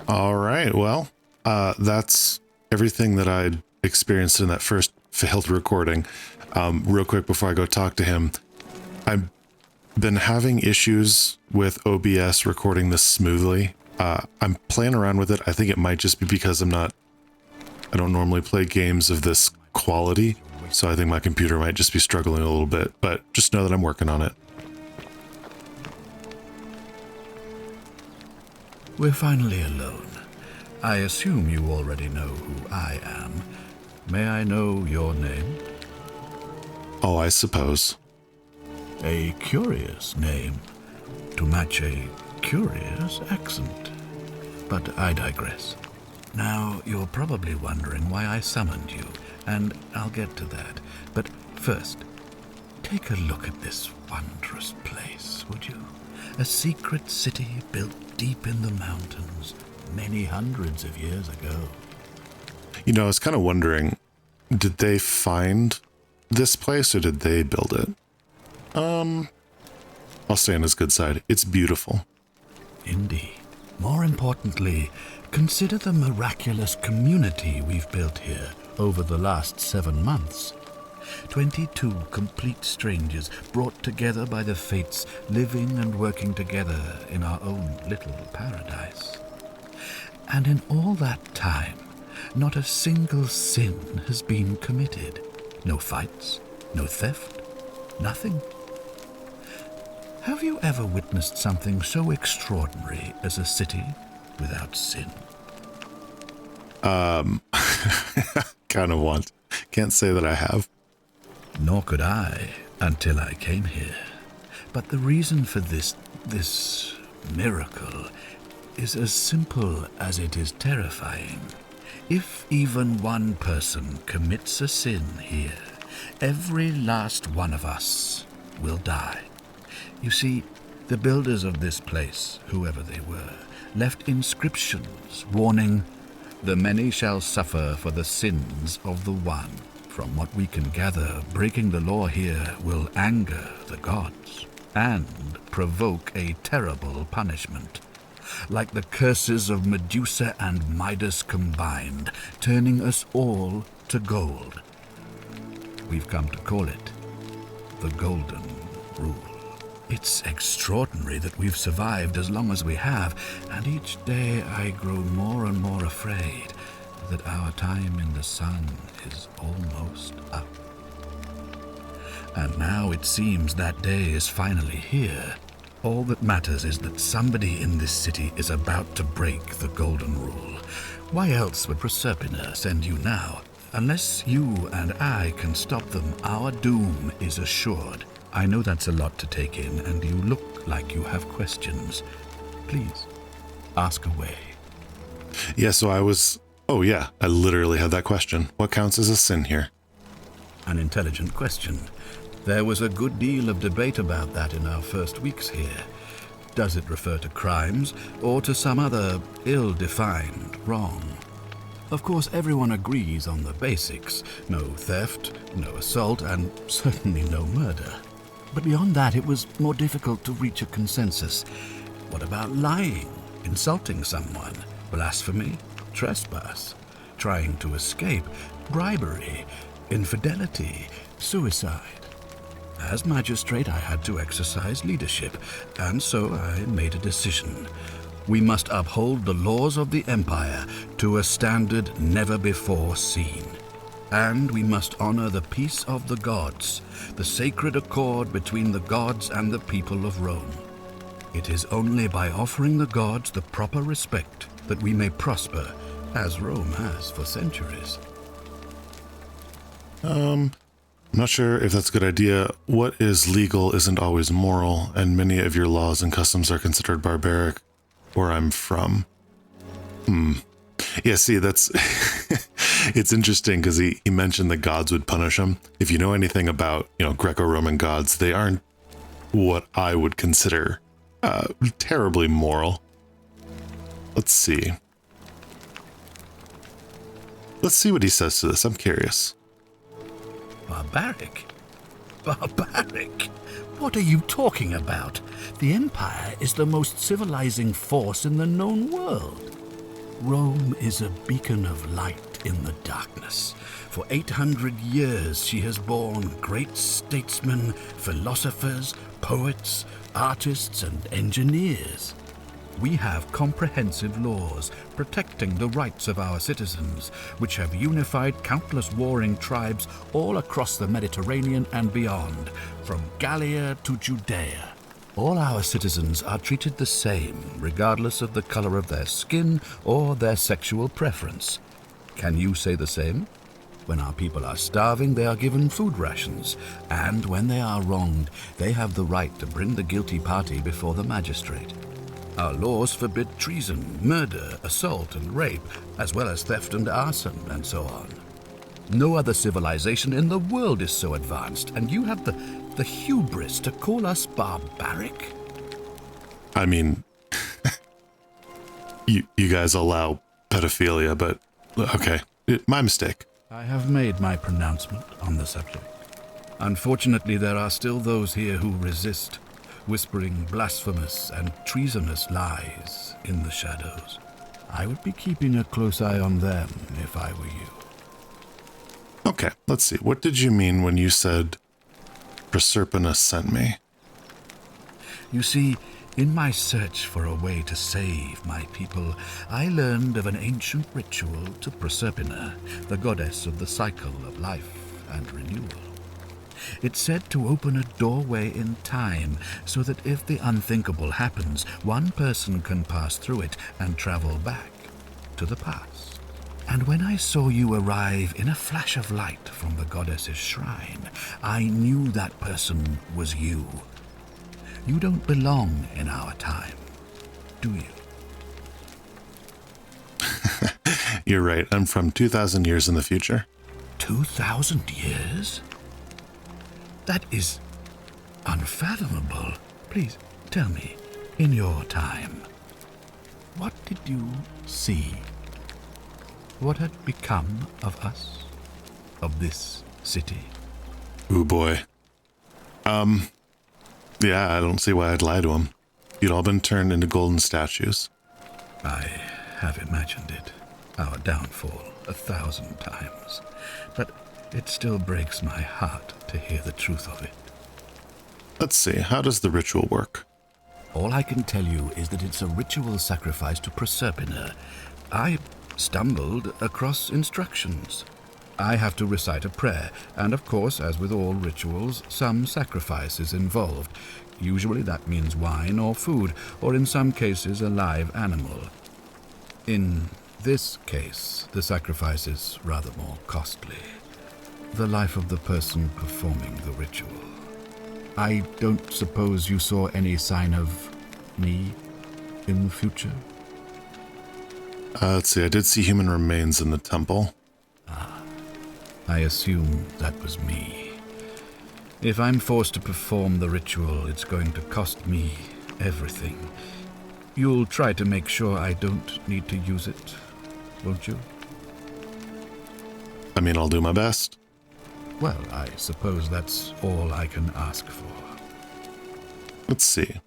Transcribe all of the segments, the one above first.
All right. Well, that's everything that I'd experienced in that first failed recording. Real quick before I go talk to him, I've been having issues with OBS recording this smoothly. I'm playing around with it. I think it might just be because I don't normally play games of this quality, so I think my computer might just be struggling a little bit, but just know that I'm working on it. We're finally alone. I assume you already know who I am. May I know your name? Oh, I suppose. A curious name to match a curious accent. But I digress. Now, you're probably wondering why I summoned you, and I'll get to that. But first, take a look at this wondrous place, would you? A secret city built deep in the mountains many hundreds of years ago. You know, I was kind of wondering, did they find this place or did they build it? I'll stay on his good side. It's beautiful. Indeed. More importantly, consider the miraculous community we've built here over the last 7 months. 22 complete strangers brought together by the fates, living and working together in our own little paradise. And in all that time, not a single sin has been committed. No fights, no theft, nothing. Have you ever witnessed something so extraordinary as a city without sin? Kind of want. Can't say that I have. Nor could I until I came here. But the reason for this miracle is as simple as it is terrifying. If even one person commits a sin here, every last one of us will die. You see, the builders of this place, whoever they were, left inscriptions warning, "The many shall suffer for the sins of the one." From what we can gather, breaking the law here will anger the gods and provoke a terrible punishment, like the curses of Medusa and Midas combined, turning us all to gold. We've come to call it the Golden Rule. It's extraordinary that we've survived as long as we have, and each day I grow more and more afraid that our time in the sun is almost up. And now it seems that day is finally here. All that matters is that somebody in this city is about to break the Golden Rule. Why else would Proserpina send you now? Unless you and I can stop them, our doom is assured. I know that's a lot to take in, and you look like you have questions. Please, ask away. Yeah, so I literally had that question. What counts as a sin here? An intelligent question. There was a good deal of debate about that in our first weeks here. Does it refer to crimes or to some other ill-defined wrong? Of course, everyone agrees on the basics. No theft, no assault, and certainly no murder. But beyond that, it was more difficult to reach a consensus. What about lying, insulting someone, blasphemy, trespass, trying to escape, bribery, infidelity, suicide? As magistrate, I had to exercise leadership, and so I made a decision. We must uphold the laws of the Empire to a standard never before seen. And we must honor the peace of the gods, the sacred accord between the gods and the people of Rome. It is only by offering the gods the proper respect that we may prosper, as Rome has for centuries. I'm not sure if that's a good idea. What is legal isn't always moral, and many of your laws and customs are considered barbaric where I'm from. Yeah, see, that's... It's interesting because he mentioned the gods would punish him. If you know anything about, Greco-Roman gods, they aren't what I would consider terribly moral. Let's see. Let's see what he says to this. I'm curious. Barbaric? Barbaric? What are you talking about? The Empire is the most civilizing force in the known world. Rome is a beacon of light in the darkness. For 800 years she has borne great statesmen, philosophers, poets, artists, and engineers. We have comprehensive laws protecting the rights of our citizens, which have unified countless warring tribes all across the Mediterranean and beyond, from Gallia to Judea. All our citizens are treated the same, regardless of the color of their skin or their sexual preference. Can you say the same? When our people are starving, they are given food rations, and when they are wronged, they have the right to bring the guilty party before the magistrate. Our laws forbid treason, murder, assault, and rape, as well as theft and arson, and so on. No other civilization in the world is so advanced, and you have the hubris to call us barbaric? I mean, you guys allow pedophilia, but okay, my mistake. I have made my pronouncement on the subject. Unfortunately, there are still those here who resist, whispering blasphemous and treasonous lies in the shadows. I would be keeping a close eye on them if I were you. Okay, let's see. What did you mean when you said Proserpina sent me? You see, in my search for a way to save my people, I learned of an ancient ritual to Proserpina, the goddess of the cycle of life and renewal. It's said to open a doorway in time, so that if the unthinkable happens, one person can pass through it and travel back to the past. And when I saw you arrive in a flash of light from the goddess's shrine, I knew that person was you. You don't belong in our time, do you? You're right. I'm from 2,000 years in the future. 2,000 years? That is unfathomable. Please tell me, in your time, what did you see? What had become of us? Of this city? Ooh, boy. Yeah, I don't see why I'd lie to him. You'd all been turned into golden statues. I have imagined it, our downfall, 1,000 times. But it still breaks my heart to hear the truth of it. Let's see, how does the ritual work? All I can tell you is that it's a ritual sacrifice to Proserpina. I stumbled across instructions. I have to recite a prayer, and of course, as with all rituals, some sacrifice is involved. Usually that means wine or food, or in some cases a live animal. In this case, the sacrifice is rather more costly. The life of the person performing the ritual. I don't suppose you saw any sign of me in the future? Let's see, I did see human remains in the temple. I assume that was me. If I'm forced to perform the ritual, it's going to cost me everything. You'll try to make sure I don't need to use it, won't you? I mean, I'll do my best. Well, I suppose that's all I can ask for. Let's see.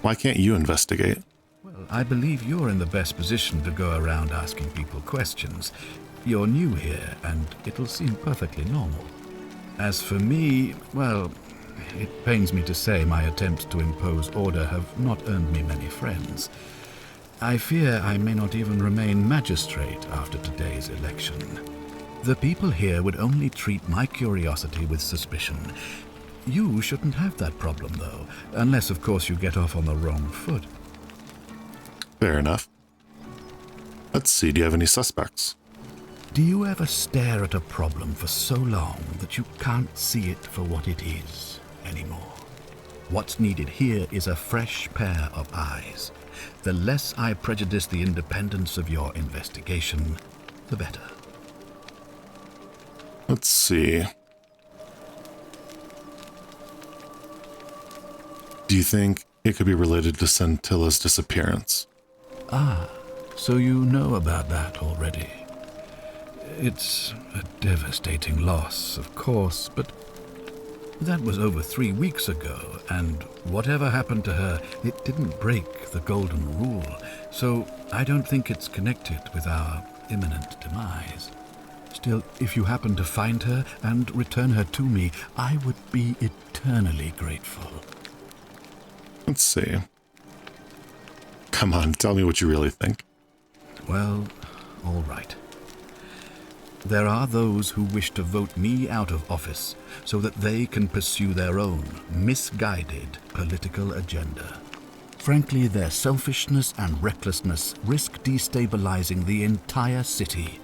Why can't you investigate? Well, I believe you're in the best position to go around asking people questions. You're new here, and it'll seem perfectly normal. As for me, well, it pains me to say my attempts to impose order have not earned me many friends. I fear I may not even remain magistrate after today's election. The people here would only treat my curiosity with suspicion. You shouldn't have that problem, though, unless, of course, you get off on the wrong foot. Fair enough. Let's see, do you have any suspects? Do you ever stare at a problem for so long that you can't see it for what it is anymore? What's needed here is a fresh pair of eyes. The less I prejudice the independence of your investigation, the better. Let's see. Do you think it could be related to Scintilla's disappearance? Ah, so you know about that already. It's a devastating loss, of course, but That was over 3 weeks ago, and whatever happened to her, it didn't break the golden rule, so I don't think it's connected with our imminent demise. Still, if you happen to find her and return her to me, I would be eternally grateful. Let's see. Come on, tell me what you really think. Well, all right. There are those who wish to vote me out of office so that they can pursue their own misguided political agenda. Frankly, their selfishness and recklessness risk destabilizing the entire city.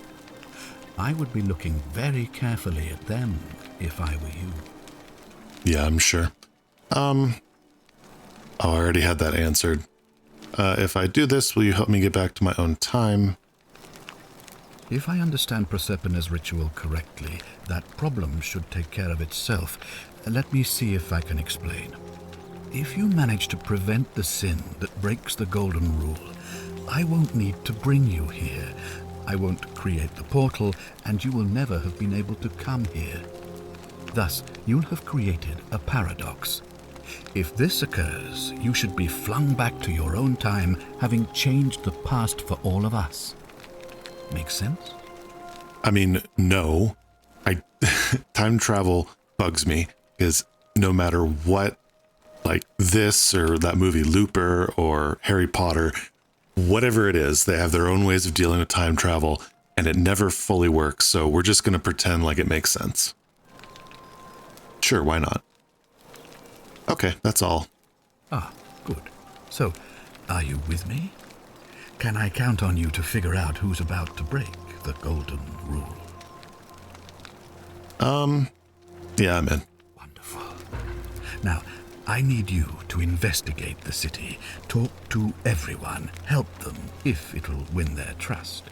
I would be looking very carefully at them if I were you. Yeah, I'm sure. I already had that answered. If I do this, will you help me get back to my own time? If I understand Prosperina's ritual correctly, that problem should take care of itself. Let me see if I can explain. If you manage to prevent the sin that breaks the golden rule, I won't need to bring you here. I won't create the portal, and you will never have been able to come here. Thus, you'll have created a paradox. If this occurs, you should be flung back to your own time, having changed the past for all of us. Make sense? I mean, no. Time travel bugs me, because no matter what, like this or that movie Looper or Harry Potter, whatever it is, they have their own ways of dealing with time travel, and it never fully works, so we're just going to pretend like it makes sense. Sure, why not? Okay, that's all. Ah, good. So, are you with me? Can I count on you to figure out who's about to break the golden rule? Yeah, I'm in. Wonderful. Now, I need you to investigate the city, talk to everyone, help them if it'll win their trust.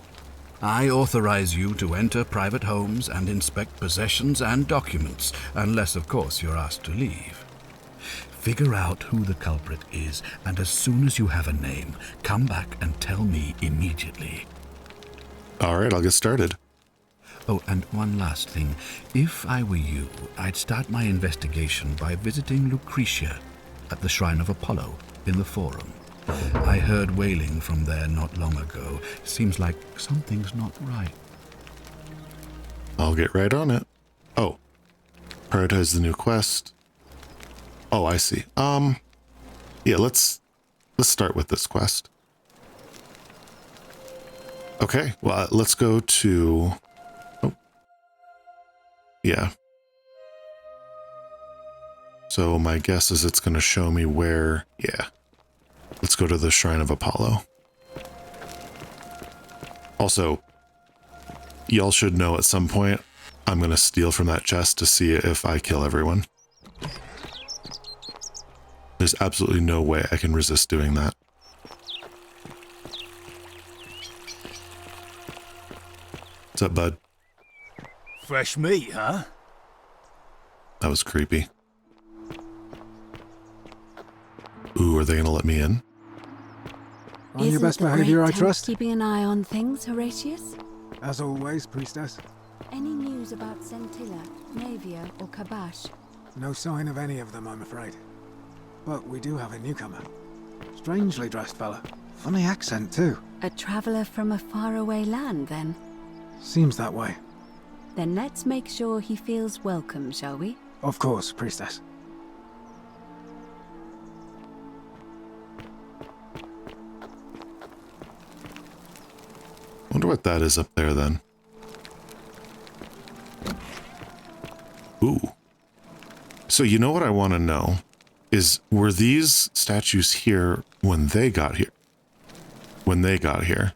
I authorize you to enter private homes and inspect possessions and documents, unless, of course, you're asked to leave. Figure out who the culprit is, and as soon as you have a name, come back and tell me immediately. All right, I'll get started. Oh, and one last thing. If I were you, I'd start my investigation by visiting Lucretia at the Shrine of Apollo in the Forum. I heard wailing from there not long ago. Seems like something's not right. I'll get right on it. Oh, prioritize the new quest. Oh, I see. Yeah, let's start with this quest. Okay, well, let's go to... Oh. Yeah. So my guess is it's going to show me where... Yeah. Let's go to the Shrine of Apollo. Also, y'all should know at some point I'm going to steal from that chest to see if I kill everyone. There's absolutely no way I can resist doing that. What's up, bud? Fresh meat, huh? That was creepy. Ooh, are they gonna let me in? On your best behavior, I trust. Keeping an eye on things, Horatius? As always, priestess. Any news about Centilla, Navia, or Kabash? No sign of any of them, I'm afraid. But we do have a newcomer. Strangely dressed fella. Funny accent, too. A traveler from a faraway land, then? Seems that way. Then let's make sure he feels welcome, shall we? Of course, priestess. Wonder what that is up there, then. Ooh. So you know what I want to know is, were these statues here when they got here? When they got here?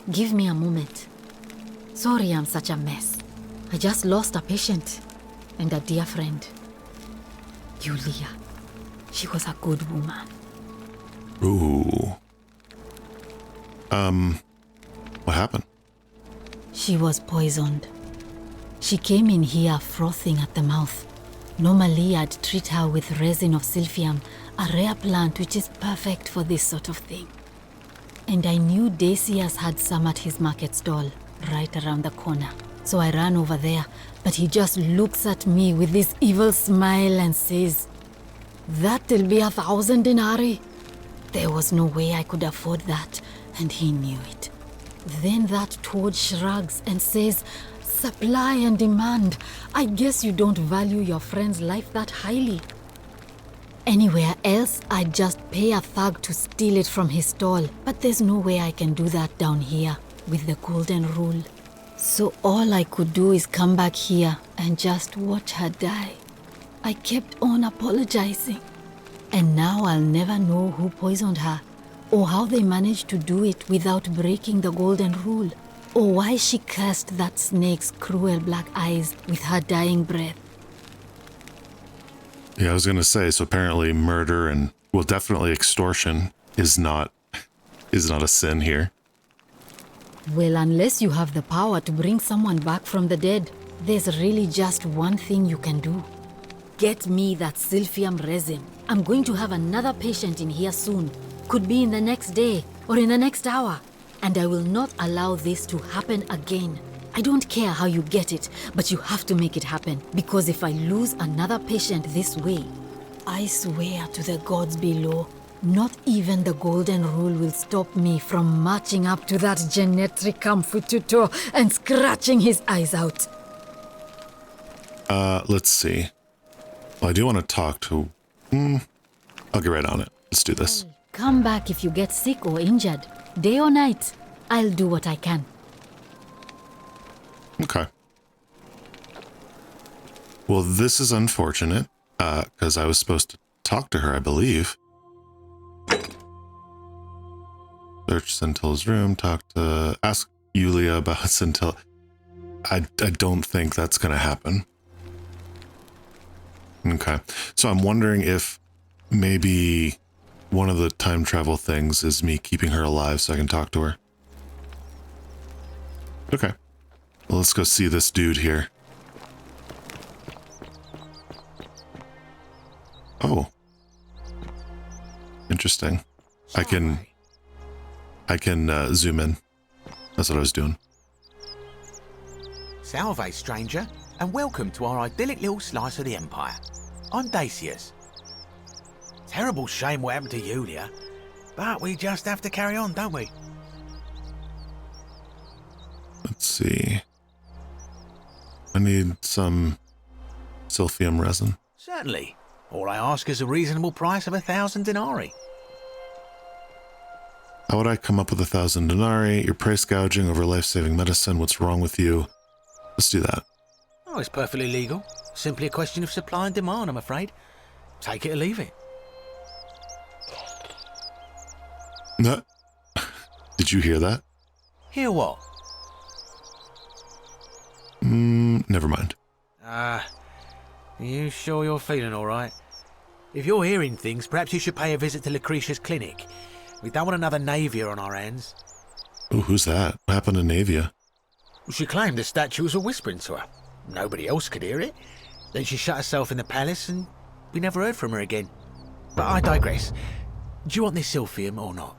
Give me a moment. Sorry I'm such a mess. I just lost a patient and a dear friend. Julia. She was a good woman. Ooh. What happened? She was poisoned. She came in here frothing at the mouth. Normally I'd treat her with resin of silphium, a rare plant which is perfect for this sort of thing. And I knew Decius had some at his market stall, right around the corner. So I ran over there, but he just looks at me with this evil smile and says, "That'll be 1,000 denarii." There was no way I could afford that, and he knew it. Then that toad shrugs and says, "Supply and demand. I guess you don't value your friend's life that highly." Anywhere else, I'd just pay a thug to steal it from his stall, but there's no way I can do that down here with the golden rule. So all I could do is come back here and just watch her die. I kept on apologizing. And now I'll never know who poisoned her, or how they managed to do it without breaking the golden rule, or why she cursed that snake's cruel black eyes with her dying breath. Yeah, I was going to say, so apparently murder and, well, definitely extortion is not a sin here. Well, unless you have the power to bring someone back from the dead, there's really just one thing you can do. Get me that silphium resin. I'm going to have another patient in here soon. Could be in the next day or in the next hour. And I will not allow this to happen again. I don't care how you get it, but you have to make it happen. Because if I lose another patient this way, I swear to the gods below, not even the golden rule will stop me from marching up to that genetic tutor and scratching his eyes out. Let's see. Well, I do want to talk to... I'll get right on it. Let's do this. Come back if you get sick or injured. Day or night, I'll do what I can. Okay. Well, this is unfortunate, because I was supposed to talk to her, I believe. Search Centilla's room, ask Yulia about Scintilla. I don't think that's going to happen. Okay. So I'm wondering if maybe one of the time travel things is me keeping her alive so I can talk to her. Okay. Well, let's go see this dude here. Oh. Interesting. I can zoom in. That's what I was doing. Salve, stranger, and welcome to our idyllic little slice of the Empire. I'm Dacius. Terrible shame what happened to Yulia, but we just have to carry on, don't we? Let's see. I need some silphium resin. Certainly. All I ask is a reasonable price of 1,000 denarii. How would I come up with 1,000 denarii? You're price gouging over life-saving medicine. What's wrong with you? Let's do that. Oh, it's perfectly legal. Simply a question of supply and demand, I'm afraid. Take it or leave it. No. Did you hear that? Hear what? Never mind. Are you sure you're feeling all right? If you're hearing things, perhaps you should pay a visit to Lucretia's clinic. We don't want another Navia on our hands. Oh, who's that? What happened to Navia? She claimed the statues were whispering to her. Nobody else could hear it. Then she shut herself in the palace and we never heard from her again. But I digress. Do you want this silphium or not?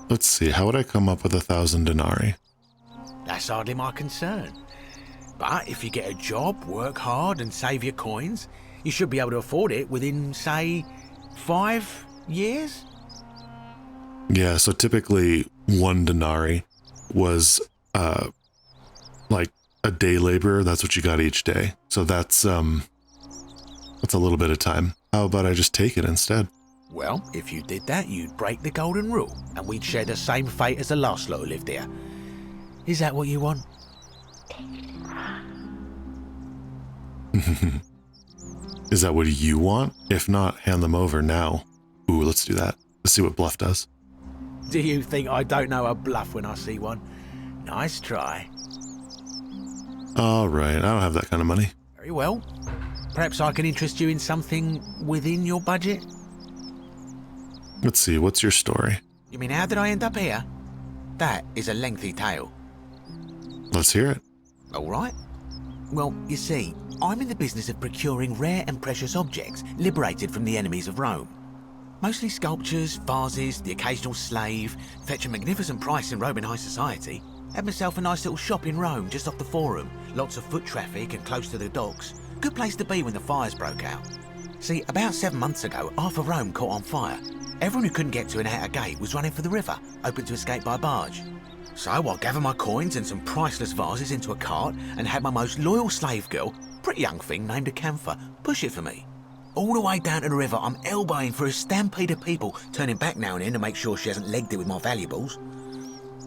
Let's see. How would I come up with 1,000 denarii? That's hardly my concern. But if you get a job, work hard and save your coins, you should be able to afford it within, say, 5 years? Yeah, so typically 1 denarii was like a day laborer. That's what you got each day. So that's a little bit of time. How about I just take it instead? Well, if you did that, you'd break the golden rule, and we'd share the same fate as the last lot who lived here. Is that what you want? Is that what you want? If not, hand them over now. Ooh, let's do that. Let's see what bluff does. Do you think I don't know a bluff when I see one? Nice try. All right, I don't have that kind of money. Very well. Perhaps I can interest you in something within your budget? Let's see, what's your story? You mean, how did I end up here? That is a lengthy tale. Let's hear it. All right. Well, you see, I'm in the business of procuring rare and precious objects liberated from the enemies of Rome. Mostly sculptures, vases, the occasional slave, fetch a magnificent price in Roman high society. Had myself a nice little shop in Rome, just off the Forum. Lots of foot traffic and close to the docks. Good place to be when the fires broke out. See, about 7 months ago, half of Rome caught on fire. Everyone who couldn't get to an outer gate was running for the river, hoping to escape by barge. So I gathered my coins and some priceless vases into a cart and had my most loyal slave girl, pretty young thing named Acantha, push it for me. All the way down to the river, I'm elbowing through a stampede of people, turning back now and then to make sure she hasn't legged it with my valuables.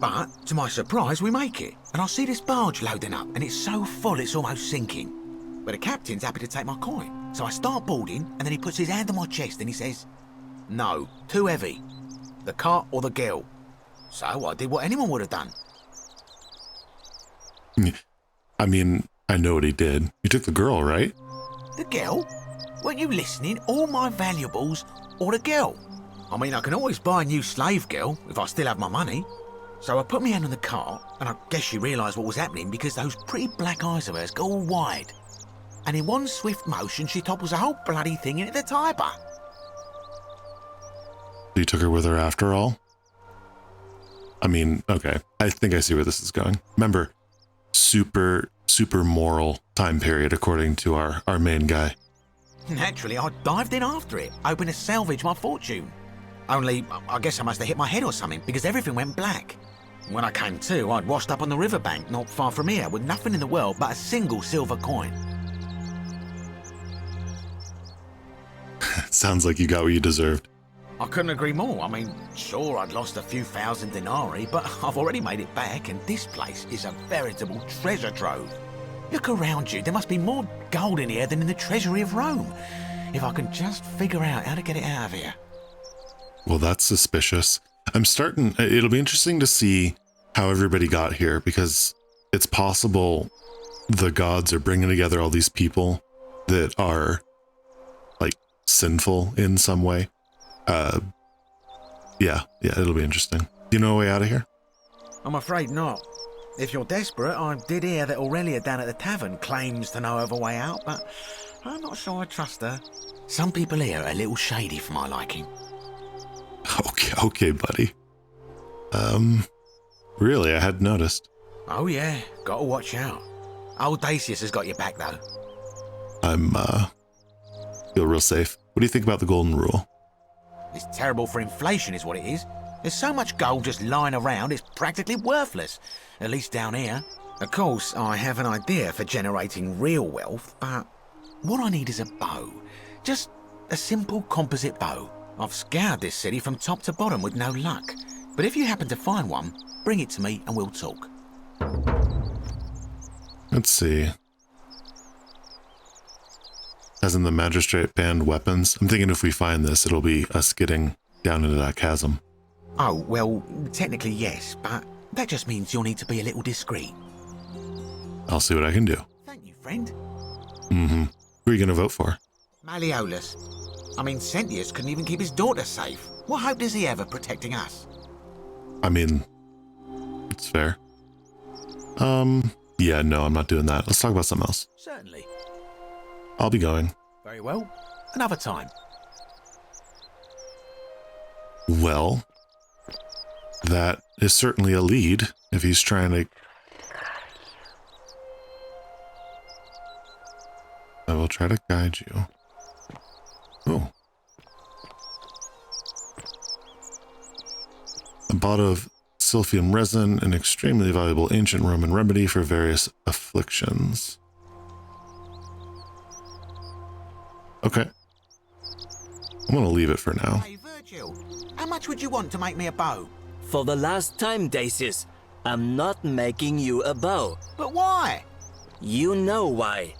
But, to my surprise, we make it, and I see this barge loading up, and it's so full it's almost sinking. But the captain's happy to take my coin, so I start boarding, and then he puts his hand on my chest and he says, "No, too heavy. The cart or the girl." So I did what anyone would have done. I mean, I know what he did. He took the girl, right? The girl? Weren't you listening? All my valuables or the girl? I mean, I can always buy a new slave girl if I still have my money. So I put my hand on the cart, and I guess she realised what was happening because those pretty black eyes of hers go all wide. And in one swift motion, she topples the whole bloody thing into the Tiber. You took her with her after all? I mean, okay. I think I see where this is going. Remember, super moral time period according to our main guy. Naturally, I dived in after it, hoping to salvage my fortune. Only, I guess I must have hit my head or something because everything went black. When I came to, I'd washed up on the riverbank not far from here with nothing in the world but a single silver coin. Sounds like you got what you deserved. I couldn't agree more. I mean, sure, I'd lost a few thousand denarii, but I've already made it back, and this place is a veritable treasure trove. Look around you. There must be more gold in here than in the treasury of Rome. If I can just figure out how to get it out of here. Well, that's suspicious. It'll be interesting to see how everybody got here, because it's possible the gods are bringing together all these people that are like sinful in some way. Yeah, it'll be interesting. Do you know a way out of here? I'm afraid not. If you're desperate, I did hear that Aurelia down at the tavern claims to know of a way out, but I'm not sure I trust her. Some people here are a little shady for my liking. Okay, buddy. Really, I hadn't noticed. Oh yeah, gotta watch out. Old Dacius has got your back though. Feel real safe. What do you think about the golden rule? It's terrible for inflation is what it is. There's so much gold just lying around, it's practically worthless. At least down here. Of course, I have an idea for generating real wealth, but what I need is a bow. Just a simple composite bow. I've scoured this city from top to bottom with no luck. But if you happen to find one, bring it to me and we'll talk. Let's see. Hasn't the magistrate banned weapons? I'm thinking if we find this, it'll be us getting down into that chasm. Oh, well, technically yes, but that just means you'll need to be a little discreet. I'll see what I can do. Thank you, friend. Mm-hmm. Who are you going to vote for? Malleolus. I mean, Sentius couldn't even keep his daughter safe. What hope does he have of protecting us? I mean, it's fair. Yeah, no, I'm not doing that. Let's talk about something else. Certainly. I'll be going. Very well. Another time. Well, that is certainly a lead if he's trying to... I will try to guide you. Oh. A bottle of Silphium resin, an extremely valuable ancient Roman remedy for various afflictions. Okay. I'm gonna leave it for now. Hey, Virgil, how much would you want to make me a bow? For the last time, Dacius, I'm not making you a bow. But why? You know why.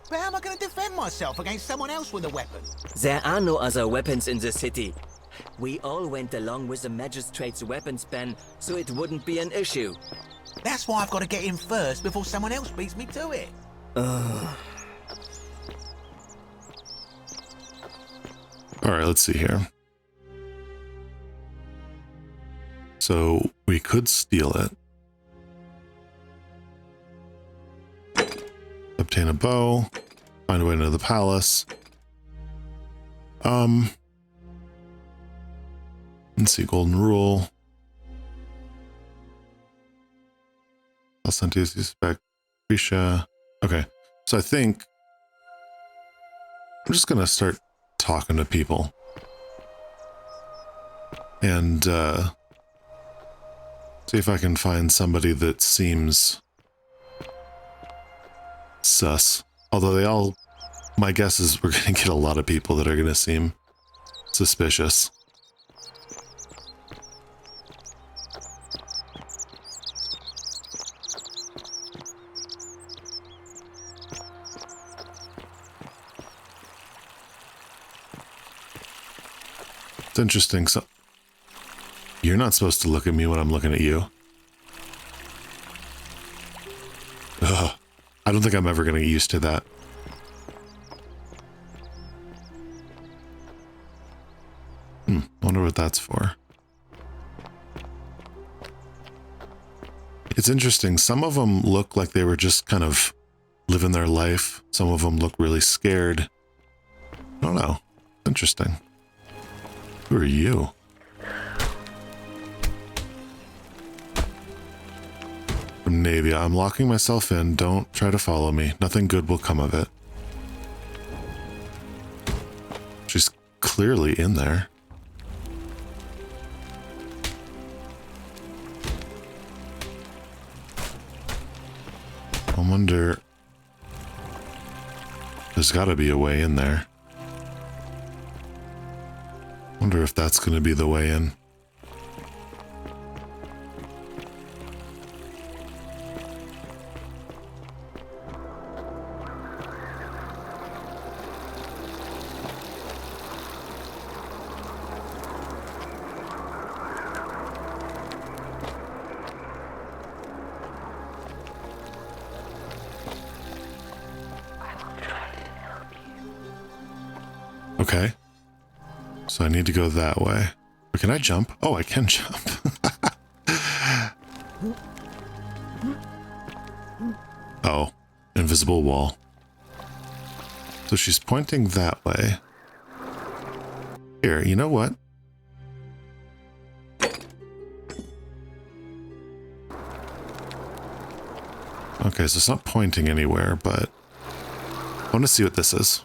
But how am I going to defend myself against someone else with a weapon? There are no other weapons in the city. We all went along with the magistrate's weapons ban, so it wouldn't be an issue. That's why I've got to get in first before someone else beats me to it. All right, let's see here. So we could steal it. Obtain a bow. Find a way into the palace. Let's see, golden rule. I'll send you back. Risha. Okay. So I think I'm just going to start talking to people. And see if I can find somebody that seems sus. Although my guess is we're going to get a lot of people that are going to seem suspicious. It's interesting. So you're not supposed to look at me when I'm looking at you. Ugh. I don't think I'm ever going to get used to that. Wonder what that's for. It's interesting. Some of them look like they were just kind of living their life. Some of them look really scared. I don't know. Interesting. Who are you? From Navia. I'm locking myself in. Don't try to follow me. Nothing good will come of it. She's clearly in there. I wonder... There's got to be a way in there. Wonder if that's going to be the way in. Okay. So I need to go that way. But can I jump? Oh, I can jump. Oh, invisible wall. So she's pointing that way. Here, you know what? Okay, so it's not pointing anywhere, but I want to see what this is.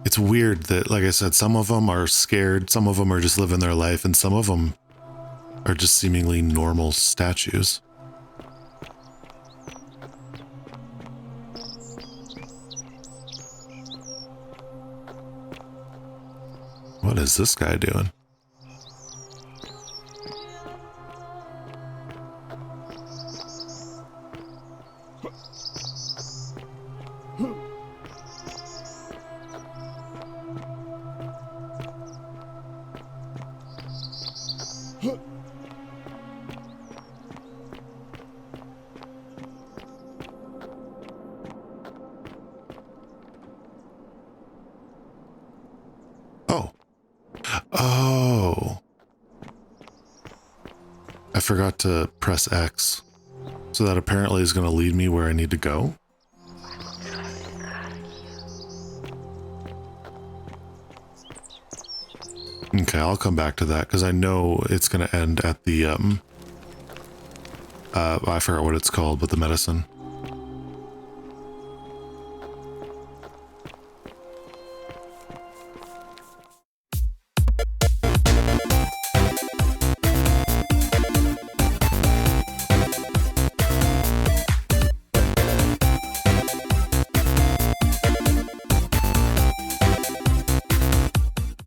It's weird that, like I said, some of them are scared, some of them are just living their life, and some of them are just seemingly normal statues. What is this guy doing? Oh. I forgot to press X. So that apparently is going to lead me where I need to go. Okay, I'll come back to that because I know it's going to end at the I forgot what it's called, but the medicine.